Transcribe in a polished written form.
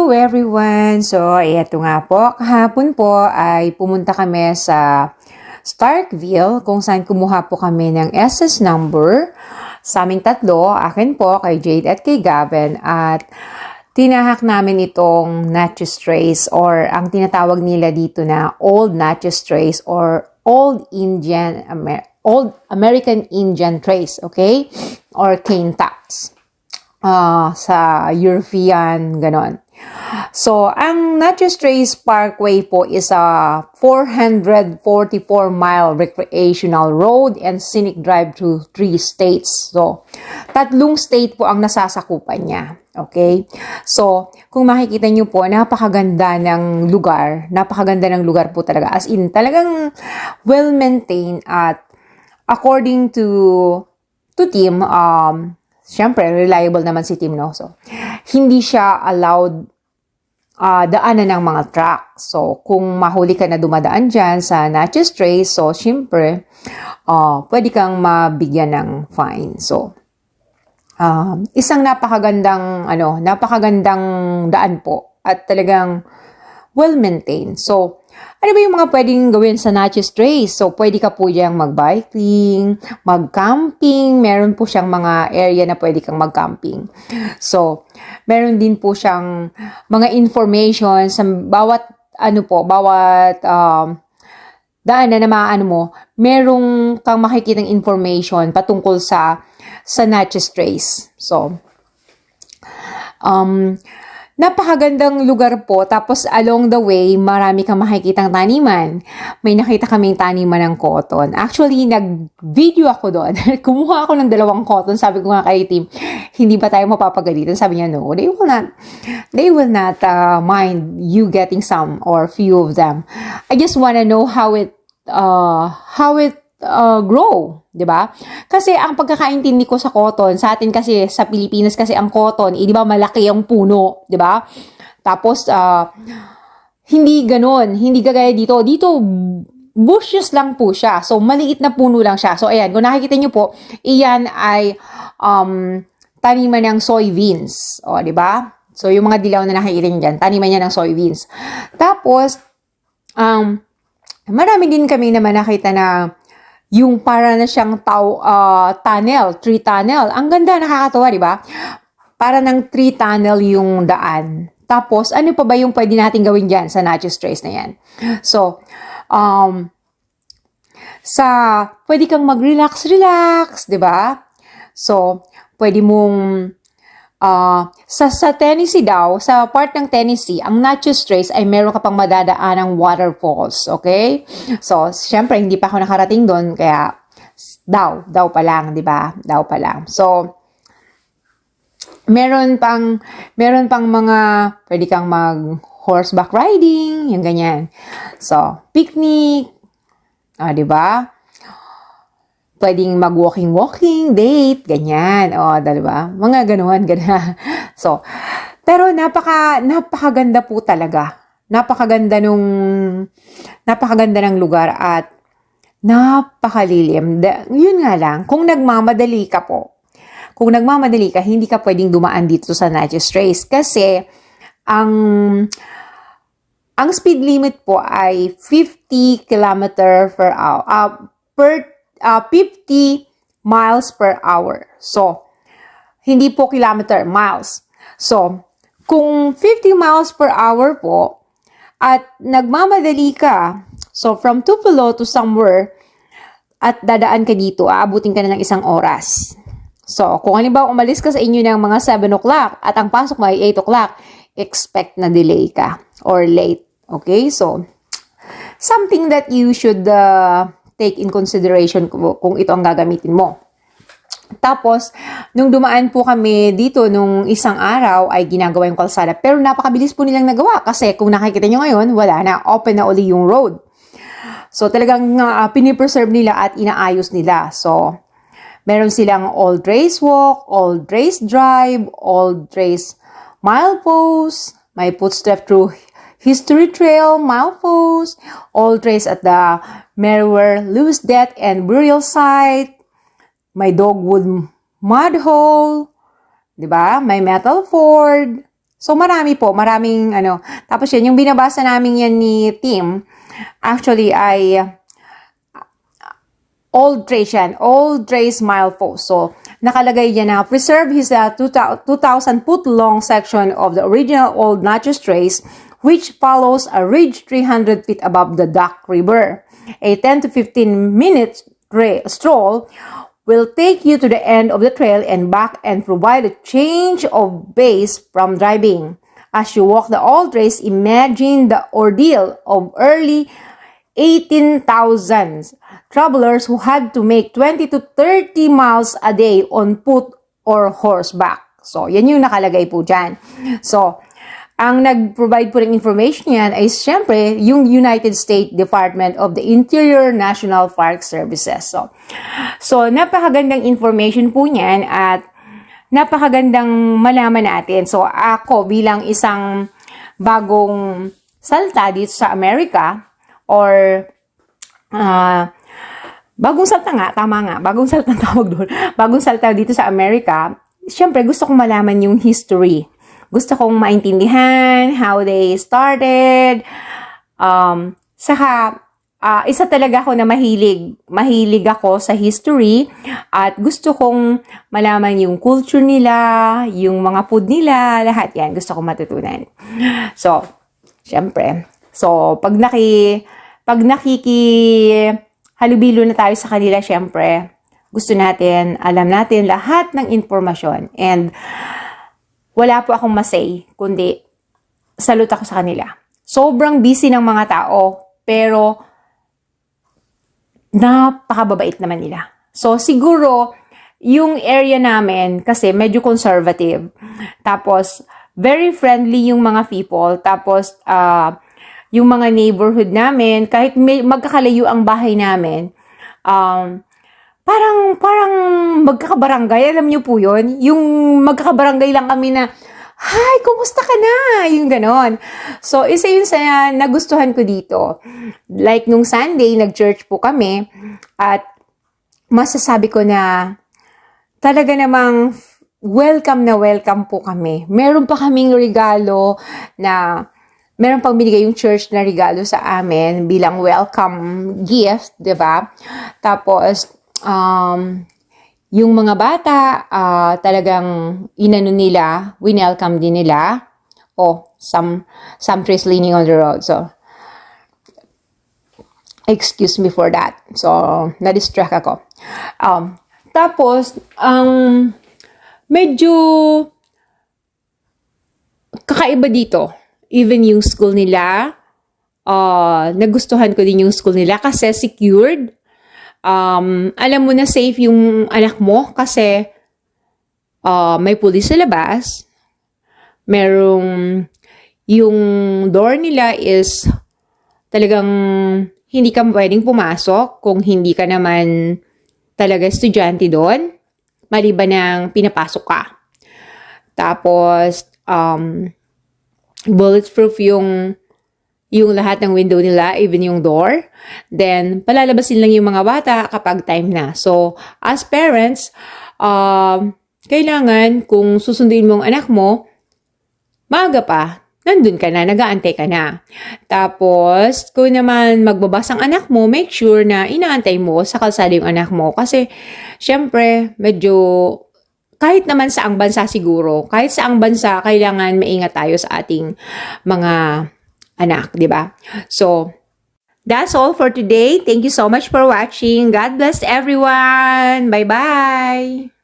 Hello everyone! So, eto nga po, kahapon po ay pumunta kami sa Starkville kung saan kumuha po kami ng SS number sa aming tatlo, akin po, kay Jade at kay Gavin, at tinahak namin itong Natchez Trace or ang tinatawag nila dito na Old Natchez Trace or Old American Indian Trace, okay? Or cane tax. Sa European, ganon. So, ang Natchez Trace Parkway po is a 444-mile recreational road and scenic drive through 3 states. So, 3 state po ang nasasakupan niya. Okay? So, kung makikita niyo po, napakaganda ng lugar. Napakaganda ng lugar po talaga. As in, talagang well-maintained at according to team, syempre, reliable naman si Tim, no? So, hindi siya allowed daanan ng mga truck. So, kung mahuli ka na dumadaan dyan sa Natchez Trace, so, syempre, pwede kang mabigyan ng fine. So, isang napakagandang daan po at talagang well-maintained. So, ano ba yung mga pwedeng gawin sa Natchez Trace? So, pwede ka po diyang mag-biking, mag-camping. Meron po siyang mga area na pwede kang mag-camping. So, meron din po siyang mga information sa bawat daan na maano mo, merong kang makikitang information patungkol sa Natchez Trace. So, napakagandang lugar po. Tapos, along the way, marami kang makikitang taniman. May nakita kaming taniman ng cotton. Actually, nag-video ako doon. Kumuha ako ng 2 cotton. Sabi ko nga kay Tim, hindi ba tayo mapapagalitan? Sabi niya, no, they will not mind you getting some or few of them. I just wanna know how it grow, 'di ba? Kasi ang pagkakaintindi ko sa cotton, sa atin kasi sa Pilipinas kasi ang cotton, 'di ba, malaki ang puno, 'di ba? Tapos hindi ganoon, hindi gagaya dito. Dito bushes lang po siya. So maliit na puno lang siya. So ayan, kung nakikita niyo po, iyan ay taniman ng soybeans, 'di ba? So yung mga dilaw na nakikita niyo diyan, taniman niya ng soybeans. Tapos marami din kami naman nakita na yung para na siyang tunnel, tree tunnel. Ang ganda, nakakatawa, di ba? Para ng tree tunnel yung daan. Tapos, ano pa ba yung pwede natin gawin dyan sa Natchez Trace na yan? So, pwede kang mag-relax, di ba? So, pwede mong sa Tennessee daw, sa part ng Tennessee, ang Natchez Trace ay meron ka pang madadaan ng waterfalls, okay? So, syempre, hindi pa ako nakarating doon, kaya daw pa lang, di ba? Daw pa lang. So, meron pang mga, pwede kang mag-horseback riding, yung ganyan. So, picnic, di ba? Pwedeng mag-walking, date, ganyan. Diba? Mga ganuhan. So, pero napakaganda po talaga. Napakaganda ng lugar at napakalilim. Yun nga lang, kung nagmamadali ka, hindi ka pwedeng dumaan dito sa Natchez Trace kasi ang speed limit po ay 50 km per hour. 50 miles per hour. So, hindi po kilometer, miles. So, kung 50 miles per hour po, at nagmamadali ka, so from Tupelo to somewhere, at dadaan ka dito, aabutin ka na ng 1 oras. So, kung halimbawa umalis ka sa inyo ng mga 7 o'clock, at ang pasok mo ay 8 o'clock, expect na delay ka, or late. Okay? So, something that you should take in consideration kung ito ang gagamitin mo. Tapos, nung dumaan po kami dito nung isang araw ay ginagawa yung kalsada. Pero napakabilis po nilang nagawa kasi kung nakikita nyo ngayon, wala na. Open na uli yung road. So, talagang pinipreserve nila at inaayos nila. So, meron silang old race walk, old race drive, old race milepost, may footstep through History Trail, milepost, old trace at the Meriwether Lewis Death and Burial Site, may Dogwood Mud Hole, di ba? May Metal Ford, So, maraming ano. Tapos yun, yung binabasa namin yan ni Tim, actually ay Old Trace yan. Old Trace milepost. So, nakalagay yan na preserve his 2,000 foot long section of the original Old Natchez Trace, which follows a ridge 300 feet above the Duck River. A 10 to 15 minute stroll will take you to the end of the trail and back and provide a change of pace from driving. As you walk the Old Trace, imagine the ordeal of early 18,000 travelers who had to make 20 to 30 miles a day on foot or horseback. So, yan yung nakalagay po dyan. So, ang nag-provide po ng information yan ay siyempre yung United States Department of the Interior National Park Services. So napakagandang information po niyan at napakagandang malaman natin. So ako bilang isang bagong salta dito sa Amerika or bagong salta nga, tama nga, bagong salta tawag doon. Bagong salta dito sa Amerika, siyempre gusto kong malaman yung history. Gusto kong maintindihan how they started. Isa talaga ako na mahilig ako sa history at gusto kong malaman yung culture nila, yung mga food nila, lahat yan. Gusto kong matutunan. So, syempre. So, pag halubilo na tayo sa kanila, syempre, gusto natin, alam natin lahat ng informasyon. And, wala po akong masay, kundi salute ako sa kanila. Sobrang busy ng mga tao, pero napakababait naman nila. So, siguro, yung area namin, kasi medyo conservative. Tapos, very friendly yung mga people. Tapos, yung mga neighborhood namin, kahit magkakalayo ang bahay namin, parang magkakabarangay, alam niyo po yun? Yung magkakabarangay lang kami na, hi, kumusta ka na? Yung ganon. So, isa yun sa nagustuhan ko dito. Like, nung Sunday, nag-church po kami, at masasabi ko na, talaga namang, welcome na welcome po kami. Meron pa kaming regalo na, meron pang binigay yung church na regalo sa amin bilang welcome gift, diba? Tapos, yung mga bata, talagang inano nila, winelcome din nila. Some trees leaning on the road. So, excuse me for that. So, na-distract ako. Tapos, medyo kakaiba dito. Even yung school nila, nagustuhan ko din yung school nila kasi secured. Alam mo na safe yung anak mo kasi may pulis sa labas. Merong yung door nila is talagang hindi ka pwedeng pumasok kung hindi ka naman talaga estudyante doon. Maliban ng pinapasok ka. Tapos, bulletproof yung lahat ng window nila, even yung door. Then, palalabasin lang yung mga bata kapag time na. So, as parents, kailangan kung susunduin mo ang anak mo, maaga pa, nandun ka na, nag-aantay ka na. Tapos, kung naman magbabas ang anak mo, make sure na inaantay mo sa kalsada yung anak mo. Kasi, syempre, medyo kahit naman saang bansa siguro, kahit saang bansa, kailangan maingat tayo sa ating mga anak, di ba? So, that's all for today. Thank you so much for watching. God bless everyone. Bye-bye.